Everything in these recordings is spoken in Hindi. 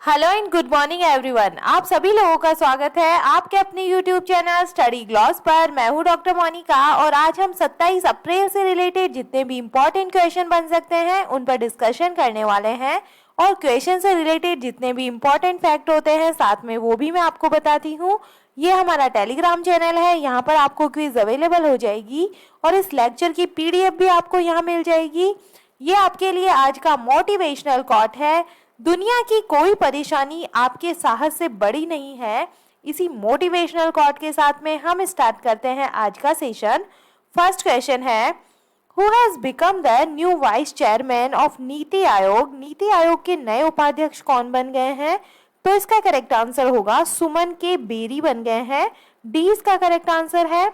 Hello and good morning everyone. आप सभी लोगों का स्वागत है आपके अपने यूट्यूब चैनल स्टडी ग्लॉस पर। मैं हूं डॉक्टर मोनिका और आज हम 27 अप्रैल से रिलेटेड जितने भी इम्पोर्टेंट क्वेश्चन बन सकते हैं उन पर डिस्कशन करने वाले हैं और क्वेश्चन से रिलेटेड जितने भी इम्पोर्टेंट फैक्ट होते हैं साथ में वो भी मैं आपको बताती हूँ। ये हमारा टेलीग्राम चैनल है, यहाँ पर आपको क्विज अवेलेबल हो जाएगी और इस लेक्चर की पीडीएफ भी आपको यहाँ मिल जाएगी। ये आपके लिए आज का मोटिवेशनल कोट है, दुनिया की कोई परेशानी आपके साहस से बड़ी नहीं है। इसी मोटिवेशनल कोट के साथ में हम स्टार्ट करते हैं आज का सेशन। फर्स्ट क्वेश्चन है, who has become the new vice chairman of NITI Aayog. NITI Aayog के नए उपाध्यक्ष कौन बन गए हैं? तो इसका करेक्ट आंसर होगा सुमन के बेरी बन गए हैं। डी इसका करेक्ट आंसर है।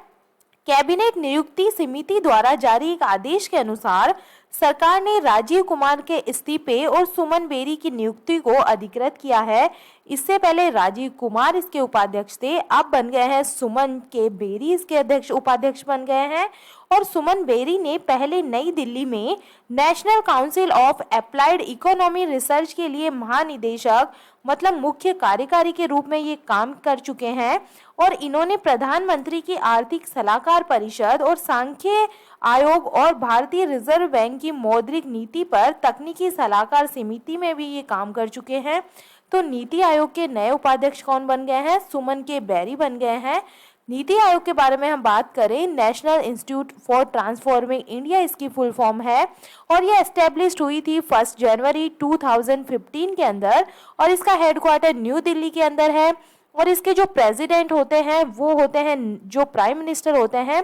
कैबिनेट नियुक्ति समिति द्वारा जारी एक आदेश के अनुसार सरकार ने राजीव कुमार के इस्तीफे और सुमन बेरी की नियुक्ति को अधिकृत किया है। इससे पहले राजीव कुमार इसके उपाध्यक्ष थे, अब बन गए हैं सुमन के बेरी इसके अध्यक्ष उपाध्यक्ष बन गए हैं। और सुमन बेरी ने पहले नई दिल्ली में national council of applied economy research के लिए महानिदेशक मतलब मुख्य कार्यकारी के रूप में ये काम कर चुके हैं और इन्होंने प्रधानमंत्री की आर्थिक सलाहकार परिषद और सांख्य आयोग और भारतीय रिजर्व बैंक की मौद्रिक नीति पर तकनीकी सलाहकार समिति में भी ये काम कर चुके हैं। तो नीति आयोग के नए उपाध्यक्ष कौन बन गए हैं? सुमन के बेरी बन गए हैं। नीति आयोग के बारे में हम बात करें, national institute for transforming India इसकी फुल फॉर्म है और ये एस्टेब्लिश हुई थी 1 जनवरी 2015 के अंदर और इसका हेडक्वार्टर न्यू दिल्ली के अंदर है। और इसके जो प्रेसिडेंट होते हैं वो होते हैं, जो प्राइम मिनिस्टर होते हैं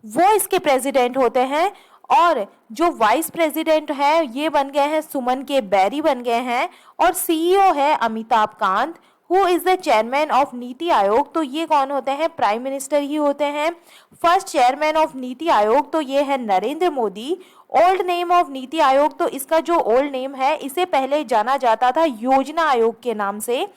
वो इसके प्रेसिडेंट होते हैं और जो वाइस प्रेसिडेंट है ये बन गए हैं सुमन के बेरी बन गए हैं और सीईओ है Amitabh Kant. Who is the chairman of NITI Aayog? तो ये कौन होते हैं? प्राइम मिनिस्टर ही होते हैं। First chairman of NITI Aayog तो ये है Narendra Modi. Old name of NITI Aayog, तो इसका जो ओल्ड नेम है इसे पहले जाना जाता था योजना आयोग के नाम से।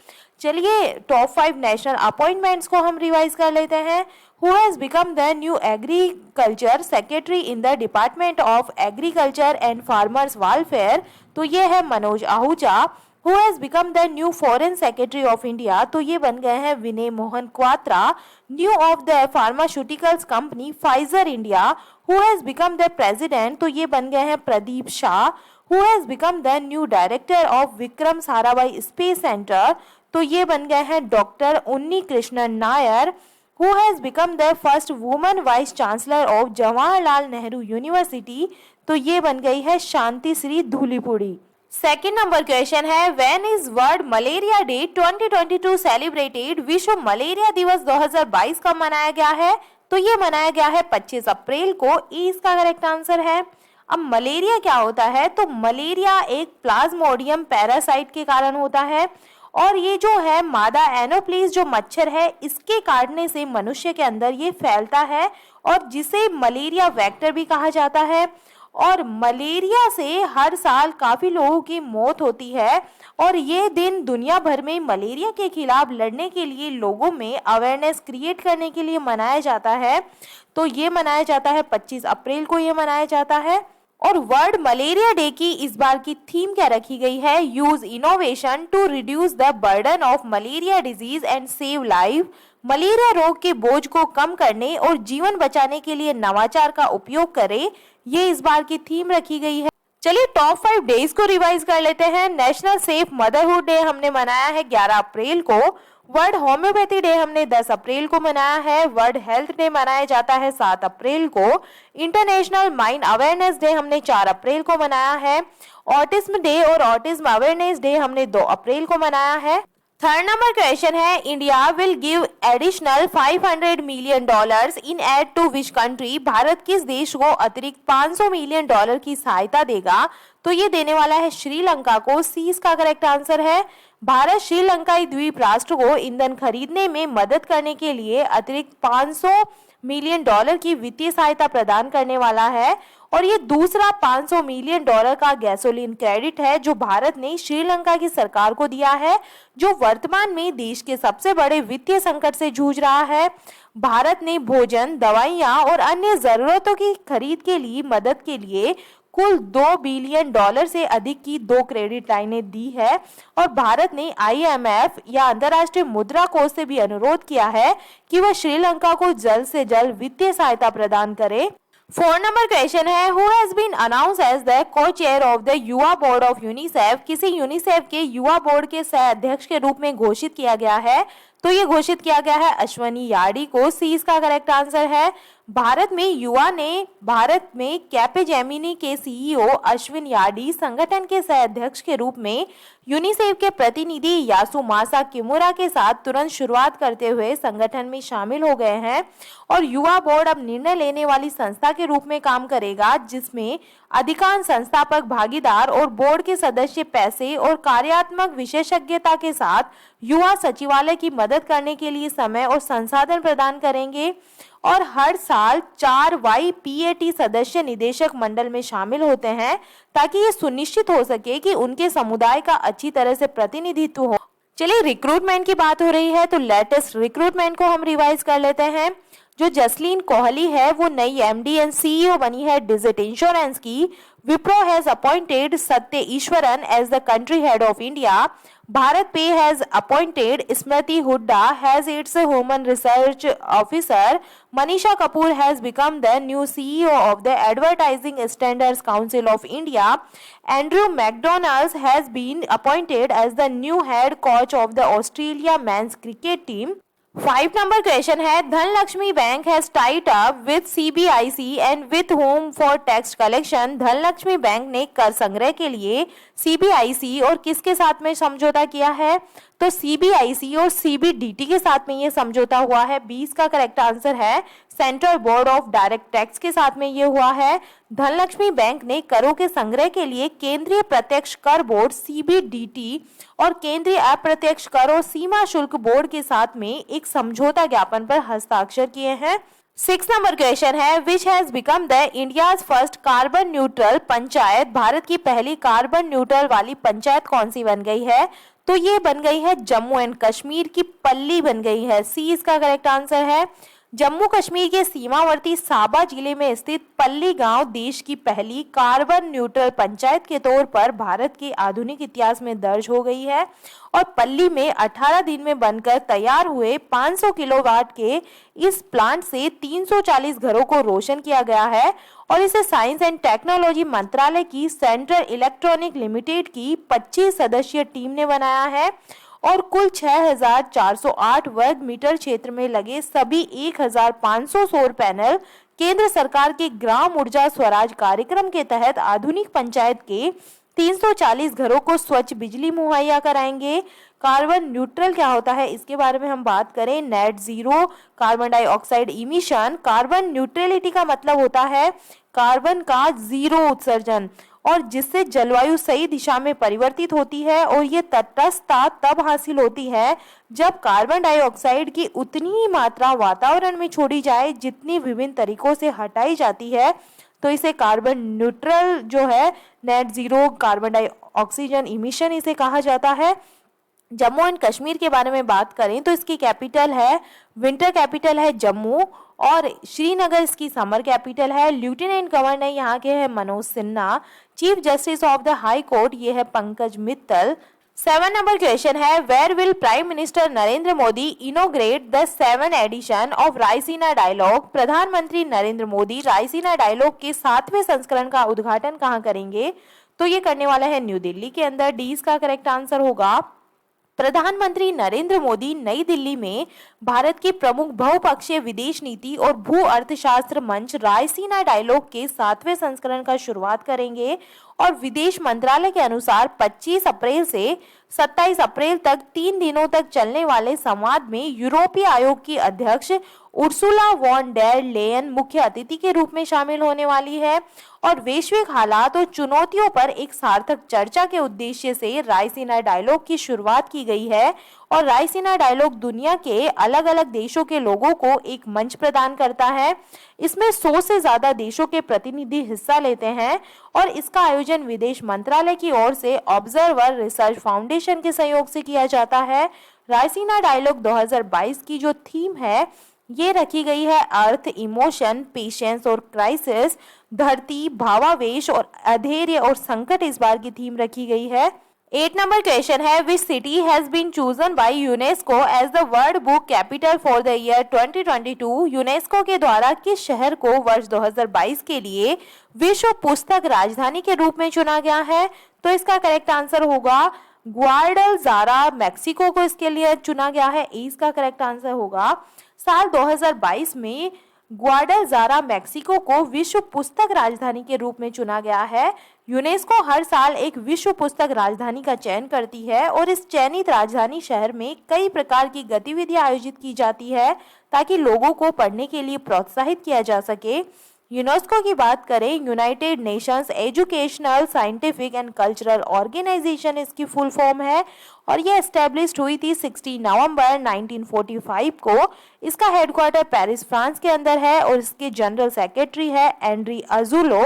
चलिए टॉप 5 नेशनल अपॉइंटमेंट्स को हम रिवाइज कर लेते हैं। Who has become the new agriculture secretary in the department of agriculture and farmers welfare? तो ये है Manoj Ahuja. Who has become the new foreign secretary of India? तो ये बन गए हैं Vinay Mohan Kwatra. New of the pharmaceuticals company Pfizer India. Who has become the president? तो ये बन गए हैं Pradeep Shah. Who has become the new director of Vikram Sarabhai space centre? तो ये बन गए हैं डॉक्टर उन्नी Krishnan Nair. Who has become the first woman vice chancellor of Jawaharlal Nehru university? तो ये बन गई है शांति श्री धूलीपुड़ी। सेकेंड नंबर क्वेश्चन है, when is world malaria day 2022 celebrated? विश्व मलेरिया दिवस 2022 कब मनाया गया है? तो ये मनाया गया है 25 अप्रैल को। ई इसका करेक्ट आंसर है। अब मलेरिया क्या होता है? तो मलेरिया एक प्लाज्मोडियम पैरासाइट के कारण होता है और ये जो है मादा एनोप्लीज जो मच्छर है इसके काटने से मनुष्य के अंदर ये फैलता है और जिसे मलेरिया वेक्टर भी कहा जाता है। और मलेरिया से हर साल काफी लोगों की मौत होती है और ये दिन दुनिया भर में मलेरिया के खिलाफ लड़ने के लिए लोगों में अवेयरनेस क्रिएट करने के लिए मनाया जाता है। तो ये मनाया जाता है 25 अप्रैल को ये मनाया जाता है। और वर्ल्ड मलेरिया डे की इस बार की थीम क्या रखी गई है? Use innovation to reduce the burden of malaria disease and save life. Malaria रोग के बोझ को कम करने और जीवन बचाने के लिए नवाचार का उपयोग करें, ये इस बार की थीम रखी गई है। चलिए टॉप 5 डेज को रिवाइज कर लेते हैं। नेशनल सेफ मदरहुड डे हमने मनाया है 11 अप्रैल को। वर्ल्ड होम्योपैथी डे हमने 10 अप्रैल को मनाया है। वर्ल्ड हेल्थ डे मनाया जाता है 7 अप्रैल को। इंटरनेशनल माइंड अवेयरनेस डे हमने 4 अप्रैल को मनाया है। ऑटिज्म डे और ऑटिज्म अवेयरनेस डे हमने 2 अप्रैल को मनाया है। थर्ड नंबर क्वेश्चन है, India will give additional $500 million in aid to which country? Bharat किस देश को अतिरिक्त $500 मिलियन की सहायता देगा? तो ये देने वाला है श्रीलंका को। सी इसका करेक्ट आंसर है। भारत श्रीलंकाई द्वीप राष्ट्र को ईंधन खरीदने में मदद करने के लिए अतिरिक्त $500 मिलियन की वित्तीय सहायता प्रदान करने वाला है और ये दूसरा $500 मिलियन का गैसोलीन क्रेडिट है जो भारत ने श्रीलंका की सरकार को दिया है, जो वर्तमान में देश के सबसे बड़े वित्तीय संकट से जूझ रहा है। भारत ने भोजन, दवाइयां और अन्य जरूरतों की खरीद के लिए मदद के लिए कुल $2 बिलियन से अधिक की 2 क्रेडिट लाइनें दी है और भारत ने IMF या अंतर्राष्ट्रीय मुद्रा कोष से भी अनुरोध किया है कि वह श्रीलंका को जल्द से जल्द वित्तीय सहायता प्रदान करे। 4 नंबर क्वेश्चन है, who has been announce as the co chair of the Yuva board of UNICEF. किसी यूनिसेफ के युवा बोर्ड के सह अध्यक्ष के रूप में घोषित किया गया है, तो ये घोषित किया गया है अश्वनी याडी को। सी इसका करेक्ट आंसर है। भारत में कैपेजेमिनी के CEO अश्विन याडी संगठन के सह अध्यक्ष के रूप में यूनिसेफ के प्रतिनिधि यासुमासा किमुरा के साथ तुरंत शुरुआत करते हुए संगठन में शामिल हो गए हैं और युवा बोर्ड अब निर्णय लेने वाली संस्था के रूप में काम करेगा, जिसमें अधिकांश संस्थापक भागीदार और बोर्ड के सदस्य पैसे और कार्यात्मक विशेषज्ञता के साथ युवा सचिवालय की मदद करने के लिए समय और संसाधन प्रदान करेंगे और हर साल 4 YPAT सदस्य निदेशक मंडल में शामिल होते हैं ताकि ये सुनिश्चित हो सके कि उनके समुदाय का अच्छी तरह से प्रतिनिधित्व हो। चलिए, रिक्रूटमेंट की बात हो रही है तो लेटेस्ट रिक्रूटमेंट को हम रिवाइज कर लेते हैं। जो जसलीन कोहली है वो नई MD एंड CEO बनी है डिजिट इंश्योरेंस की। Wipro has appointed Satya Eswaran as the country head of India. Bharat Pe has appointed Smriti Hooda has its human research officer. Manisha Kapoor has become the new CEO of the advertising standards council of India. Andrew McDonald has been appointed as the new head coach of the Australia men's cricket team. 5 number question है, Dhanlaxmi bank has tied up with CBIC and with home for tax collection. Dhanlaxmi bank ने कर संग्रह के लिए CBIC और किसके साथ में समझौता किया है, तो CBIC और CBDT के साथ में ये समझौता हुआ है। 20 का करेक्ट आंसर है। Central board of direct tax के साथ में ये हुआ है। धनलक्ष्मी बैंक ने करों के संग्रह के लिए केंद्रीय प्रत्यक्ष कर बोर्ड CBDT और केंद्रीय अप्रत्यक्ष कर और सीमा शुल्क बोर्ड के साथ में एक समझौता ज्ञापन पर हस्ताक्षर किए हैं। 6 नंबर क्वेश्चन है, which has become the India's first carbon neutral panchayat. Bharat की पहली कार्बन न्यूट्रल वाली पंचायत कौन सी बन गई है, तो ये बन गई है जम्मू एंड कश्मीर की पल्ली बन गई है। सी इसका करेक्ट आंसर है। जम्मू कश्मीर के सीमावर्ती साबा जिले में स्थित पल्ली गांव देश की पहली कार्बन न्यूट्रल पंचायत के तौर पर भारत के आधुनिक इतिहास में दर्ज हो गई है और पल्ली में 18 दिन में बनकर तैयार हुए 500 किलोवाट के इस प्लांट से 340 घरों को रोशन किया गया है और इसे साइंस एंड टेक्नोलॉजी मंत्रालय की सेंट्रल इलेक्ट्रॉनिक लिमिटेड की 25 सदस्यीय टीम ने बनाया है और कुल 6,408 वर्ग मीटर क्षेत्र में लगे सभी 1,500 सौर पैनल केंद्र सरकार के ग्राम ऊर्जा स्वराज कार्यक्रम के तहत आधुनिक पंचायत के 340 घरों को स्वच्छ बिजली मुहैया कराएंगे। कार्बन न्यूट्रल क्या होता है इसके बारे में हम बात करें। Net zero carbon dioxide emission. Carbon neutrality का मतलब होता है कार्बन का जीरो उत्सर्जन और जिससे जलवायु सही दिशा में परिवर्तित होती है और ये तटस्थता तब हासिल होती है जब कार्बन डाइऑक्साइड की उतनी ही मात्रा वातावरण में छोड़ी जाए जितनी विभिन्न तरीकों से हटाई जाती है, तो इसे कार्बन न्यूट्रल जो है net zero carbon dioxygen emission इसे कहा जाता है। जम्मू एंड कश्मीर के बारे में बात करें तो इसकी कैपिटल है विंटर कैपिटल है जम्मू और श्रीनगर इसकी समर कैपिटल है। लेफ्टिनेंट गवर्नर यहाँ के हैं Manoj Sinha. Chief justice of the high court ये है पंकज मित्तल। 7 नंबर क्वेश्चन है, where will prime minister Narendra Modi inaugurate the 7th edition of Raisina dialogue. प्रधानमंत्री नरेंद्र मोदी रायसीना डायलॉग के 7वें संस्करण का उद्घाटन कहाँ करेंगे, तो ये करने वाला है न्यू दिल्ली के अंदर। डी इसका करेक्ट आंसर होगा। प्रधानमंत्री नरेंद्र मोदी नई दिल्ली में भारत की प्रमुख बहुपक्षीय विदेश नीति और भू अर्थशास्त्र मंच रायसीना डायलॉग के 7वें संस्करण का शुरुआत करेंगे और विदेश मंत्रालय के अनुसार 25 अप्रैल से 27 अप्रैल तक 3 दिनों तक चलने वाले संवाद में यूरोपीय आयोग की अध्यक्ष उर्सुला वॉन डेर लेयन मुख्य अतिथि के रूप में शामिल होने वाली है और वैश्विक हालात और चुनौतियों पर एक सार्थक चर्चा के उद्देश्य से रायसीना डायलॉग की शुरुआत की गई है और रायसीना डायलॉग दुनिया के अलग अलग देशों के लोगों को एक मंच प्रदान करता है। इसमें 100 से ज्यादा देशों के प्रतिनिधि हिस्सा लेते हैं और इसका आयोजन विदेश मंत्रालय की ओर से ऑब्जर्वर रिसर्च फाउंडेशन के सहयोग से किया जाता है। रायसीना डायलॉग 2022 की जो थीम है ये रखी गई है अर्थ, इमोशन, पेशेंस और क्राइसिस, धरती, भावावेश और अधैर्य और संकट इस बार की थीम रखी गई है। 8 नंबर क्वेश्चन है, which city has been chosen by UNESCO as the world book capital for the year 2022। UNESCO के द्वारा किस शहर को वर्ष 2022 के लिए विश्व पुस्तक राजधानी के रूप में चुना गया है? तो इसका करेक्ट आंसर होगा ग्वाडलजारा। मैक्सिको को इसके लिए चुना गया है। इसका करेक्ट आंसर होगा। साल 2022 में ग्वाडलजारा मैक्सिको को विश्व पुस्तक राजधानी के रूप में चुना गया है। यूनेस्को हर साल एक विश्व पुस्तक राजधानी का चयन करती है और इस चयनित राजधानी शहर में कई प्रकार की गतिविधियां आयोजित की जाती है ताकि लोगों को पढ़ने के लिए प्रोत्साहित किया जा सके। यूनेस्को की बात करें, united nations educational, scientific and cultural organisation इसकी फुल फॉर्म है और ये एस्टेब्लिश्ड हुई थी 16 नवंबर 1945 को। इसका हेडक्वार्टर पेरिस, फ्रांस के अंदर है और इसके जनरल सेक्रेटरी है एंड्री अजूलो।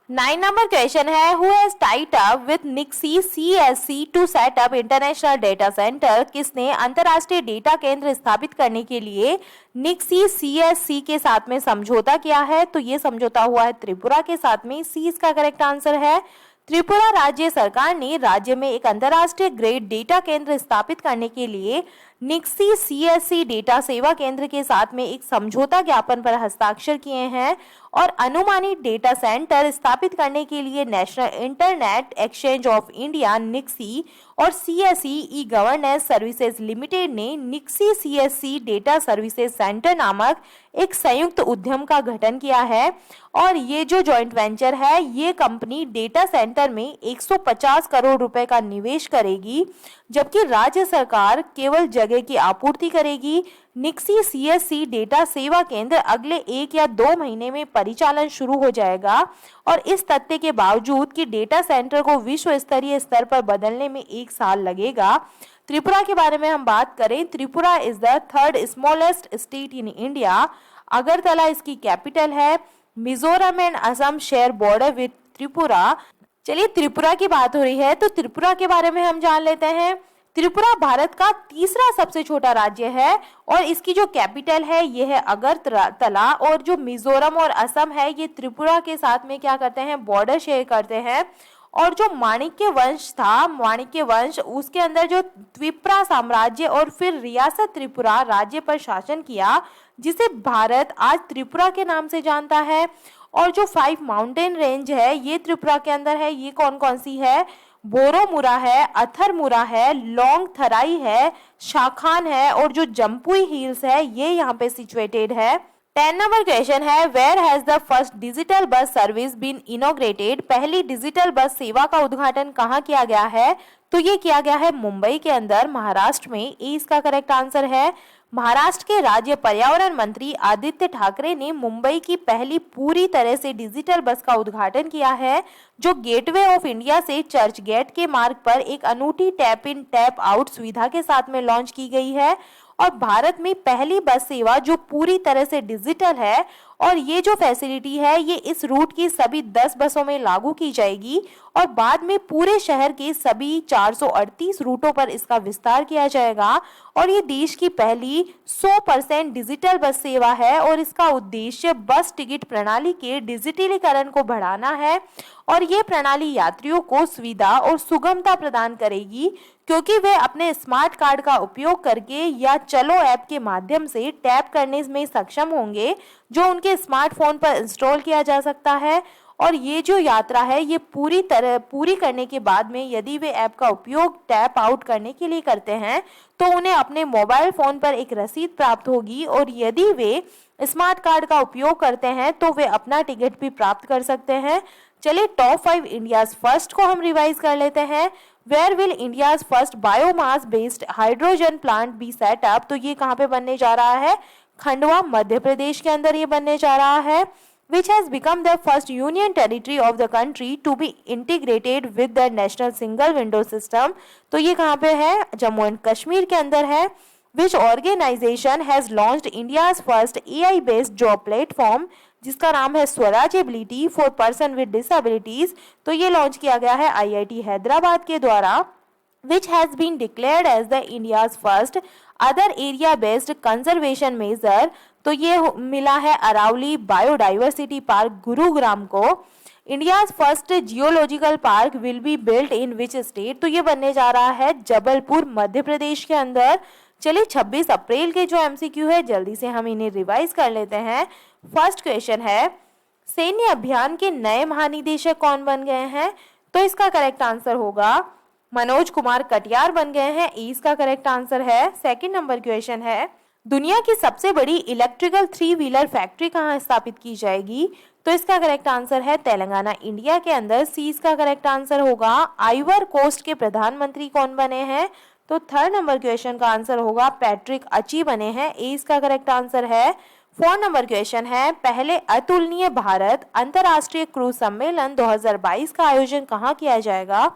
9 नंबर क्वेश्चन है, who has tied up with NIXI CSC to set up international data centre. किसने अंतरराष्ट्रीय डेटा केंद्र स्थापित करने के लिए निक्सी सीएससी के साथ में समझौता किया है? तो ये समझौता हुआ है त्रिपुरा के साथ में। सी इसका करेक्ट आंसर है। त्रिपुरा राज्य सरकार ने राज्य में एक अंतरराष्ट्रीय ग्रेड डेटा केंद्र स्थापित करने के लिए निक्सी सीएससी डेटा सेवा केंद्र के साथ में एक समझौता ज्ञापन पर हस्ताक्षर किए हैं और अनुमानित डेटा सेंटर स्थापित करने के लिए national internet exchange of India NIXI और CSC e governance services limited ने NIXI CSC data services centre नामक एक संयुक्त उद्यम का गठन किया है और ये जो जॉइंट वेंचर है, ये कंपनी डेटा सेंटर में 150 करोड़ रुपए का निवेश करेगी, जबकि राज्य सरकार केवल जगह की आपूर्ति करेगी। निक्सी सीएससी डेटा सेवा केंद्र अगले 1 या 2 महीने में परिचालन शुरू हो जाएगा और इस तथ्य के बावजूद कि डेटा सेंटर को विश्व स्तरीय स्तर पर बदलने में 1 साल लगेगा। त्रिपुरा के बारे में हम बात करें, Tripura is the 3rd smallest state in India. Agartala इसकी कैपिटल है। Mizoram and Assam share border with Tripura. चलिए त्रिपुरा की बात हो रही है तो त्रिपुरा के बारे में हम जान लेते हैं। त्रिपुरा भारत का तीसरा सबसे छोटा राज्य है और इसकी जो कैपिटल है ये है अगरतला और जो मिजोरम और असम है ये त्रिपुरा के साथ में क्या करते हैं, बॉर्डर शेयर करते हैं। और जो माणिक्य वंश था, माणिक्य वंश, उसके अंदर जो त्रिपुरा साम्राज्य और फिर रियासत त्रिपुरा राज्य पर शासन किया, जिसे भारत आज त्रिपुरा के नाम से जानता है। और जो 5 माउंटेन रेंज है ये त्रिपुरा के अंदर है। ये कौन कौन सी है? बोरोमुरा है, अथरमुरा है, लोंग थराई है, शाखान है और जो जम्पुई हिल्स है ये यहाँ पे सिचुएटेड है। 10 नंबर क्वेश्चन है, where has the first digital bus service been inaugurated. पहली डिजिटल बस सेवा का उद्घाटन कहाँ किया गया है? तो ये किया गया है मुंबई के अंदर, महाराष्ट्र में। ए इसका करेक्ट आंसर है। महाराष्ट्र के राज्य पर्यावरण मंत्री आदित्य ठाकरे ने मुंबई की पहली पूरी तरह से डिजिटल बस का उद्घाटन किया है, जो गेटवे ऑफ इंडिया से चर्च गेट के मार्ग पर एक अनूठी टैप इन टैप आउट सुविधा के साथ में लॉन्च की गई है और भारत में पहली बस सेवा जो पूरी तरह से डिजिटल है। और ये जो फैसिलिटी है ये इस रूट की सभी 10 बसों में लागू की जाएगी और बाद में पूरे शहर के सभी 438 रूटों पर इसका विस्तार किया जाएगा। और ये देश की पहली 100% डिजिटल बस सेवा है और इसका उद्देश्य बस टिकट प्रणाली के डिजिटलीकरण को बढ़ाना है और ये प्रणाली यात्रियों को सुविधा और सुगमता प्रदान करेगी, क्योंकि वे अपने स्मार्ट कार्ड का उपयोग करके या चलो ऐप के माध्यम से टैप करने में सक्षम होंगे, जो उनके स्मार्टफोन पर इंस्टॉल किया जा सकता है। और ये जो यात्रा है ये पूरी करने के बाद में यदि वे ऐप का उपयोग टैप आउट करने के लिए करते हैं तो उन्हें अपने मोबाइल फोन पर एक रसीद प्राप्त होगी और यदि वे स्मार्ट कार्ड का उपयोग करते हैं तो वे अपना टिकट भी प्राप्त कर सकते हैं। चलिए टॉप 5 इंडियाज फर्स्ट को हम रिवाइज कर लेते हैं। Where will India's first biomass based hydrogen plant be set up. तो ये कहाँ पे बनने जा रहा है? खंडवा, मध्य प्रदेश के अंदर ये बनने जा रहा है। Which has become the first union territory of the country to be integrated with the national single window system। तो ये कहाँ पे है? जम्मू एंड कश्मीर के अंदर है। Which organization has launched India's first AI based job platform, जिसका नाम है Swaraj ability for person with disabilities. तो ये लॉन्च किया गया है IIT हैदराबाद के द्वारा। which has been declared as the India's first other area based conservation measure। तो ये मिला है अरावली बायोडाइवर्सिटी पार्क गुरुग्राम को। India's first geological park will be built in which state. तो ये बनने जा रहा है जबलपुर मध्य प्रदेश के अंदर। चलिए 26 अप्रैल के जो एमसीक्यू है जल्दी से हम इन्हें रिवाइज कर लेते हैं। फर्स्ट क्वेश्चन है, सैन्य अभियान के नए महानिदेशक कौन बन गए हैं? तो इसका करेक्ट आंसर होगा मनोज कुमार कटियार बन गए हैं। इसका करेक्ट आंसर है। सेकंड नंबर क्वेश्चन है, दुनिया की सबसे बड़ी इलेक्ट्रिकल 3 व्हीलर फैक्ट्री कहाँ स्थापित की जाएगी? तो इसका करेक्ट आंसर है तेलंगाना इंडिया के अंदर। सी इसका करेक्ट आंसर होगा। आइवर कोस्ट के प्रधानमंत्री कौन बने हैं? तो थर्ड नंबर क्वेश्चन का आंसर होगा पैट्रिक अची बने हैं। ए इसका करेक्ट आंसर है। फोर्थ नंबर क्वेश्चन है, पहले अतुलनीय भारत अंतरराष्ट्रीय क्रूज सम्मेलन 2022 का आयोजन कहाँ किया जाएगा?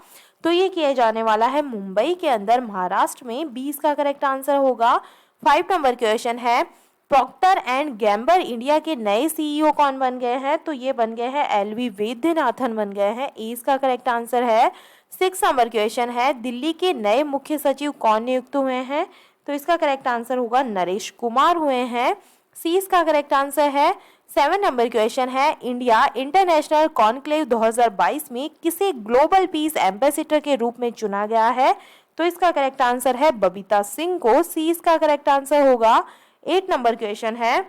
तो ये किया जाने वाला है मुंबई के अंदर महाराष्ट्र में। 20 का करेक्ट आंसर होगा। 5 नंबर क्वेश्चन है, प्रॉक्टर एंड गैम्बर इंडिया के नए सीईओ कौन बन गए हैं? तो ये बन गए हैं एलवी वैद्यनाथन बन गए हैं। इसका करेक्ट आंसर है। 6 नंबर क्वेश्चन है, दिल्ली के नए मुख्य सचिव कौन नियुक्त हुए हैं? तो इसका करेक्ट आंसर होगा नरेश कुमार हुए हैं। सी इसका करेक्ट आंसर है। 7 नंबर क्वेश्चन है, इंडिया इंटरनेशनल कॉन्क्लेव 2022 में किसे ग्लोबल पीस एम्बेसडर के रूप में चुना गया है? तो इसका करेक्ट आंसर है बबीता सिंह को। सी इसका करेक्ट आंसर होगा। 8 नंबर क्वेश्चन है,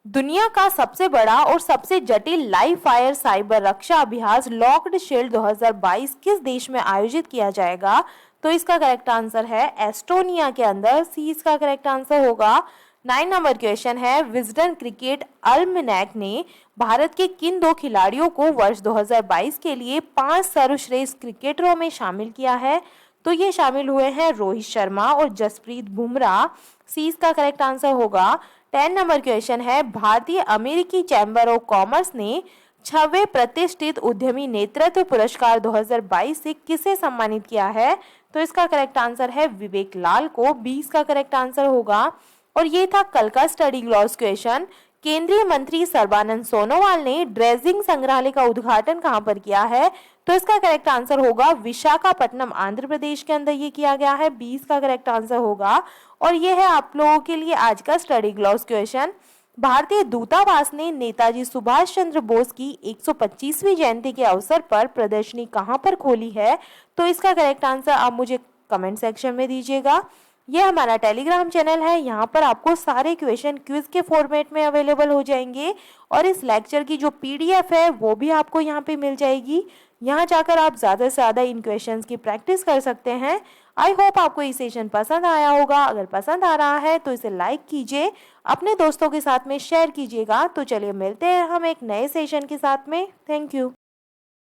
दुनिया का सबसे बड़ा और सबसे जटिल लाइव फायर साइबर रक्षा अभ्यास लॉक्ड शील्ड 2022 किस देश में आयोजित किया जाएगा? तो इसका करेक्ट आंसर है एस्टोनिया के अंदर। सी इसका करेक्ट आंसर होगा। 9 नंबर क्वेश्चन है, विजडन क्रिकेट अल्मनैक ने भारत के किन 2 खिलाड़ियों को वर्ष 2022 के लिए 5 सर्वश्रेष्ठ क्रिकेटरों में शामिल किया है? तो ये शामिल हुए हैं रोहित शर्मा और जसप्रीत बुमराह। सी इसका करेक्ट आंसर होगा। 10 नंबर क्वेश्चन है, भारतीय अमेरिकी चैम्बर ऑफ कॉमर्स ने 6वें प्रतिष्ठित उद्यमी नेतृत्व पुरस्कार 2022 से किसे सम्मानित किया है? तो इसका करेक्ट आंसर है विवेक लाल को। 20 का करेक्ट आंसर होगा। और ये था कल का स्टडी ग्लॉस क्वेश्चन। केंद्रीय मंत्री सर्बानंद सोनोवाल ने ड्रेजिंग संग्रहालय का उद्घाटन कहां पर किया है? तो इसका करेक्ट आंसर होगा विशाखापट्टनम आंध्र प्रदेश के अंदर ये किया गया है। 20 का करेक्ट आंसर होगा। और ये है आप लोगों के लिए आज का स्टडी ग्लॉस क्वेश्चन। भारतीय दूतावास ने नेताजी सुभाष चंद्र बोस की 125वीं जयंती के अवसर पर प्रदर्शनी कहां पर खोली है? तो इसका करेक्ट आंसर आप मुझे कमेंट सेक्शन में दीजिएगा। ये हमारा टेलीग्राम चैनल है, यहाँ पर आपको सारे क्वेश्चन क्विज के फॉर्मेट में अवेलेबल हो जाएंगे और इस लेक्चर की जो पीडीएफ है वो भी आपको यहाँ पे मिल जाएगी। यहाँ जाकर आप ज़्यादा से ज़्यादा इन क्वेश्चंस की प्रैक्टिस कर सकते हैं। आई होप आपको ये सेशन पसंद आया होगा। अगर पसंद आ रहा है तो इसे लाइक कीजिए, अपने दोस्तों के साथ में शेयर कीजिएगा। तो चलिए मिलते हैं हम एक नए सेशन के साथ में। Thank you.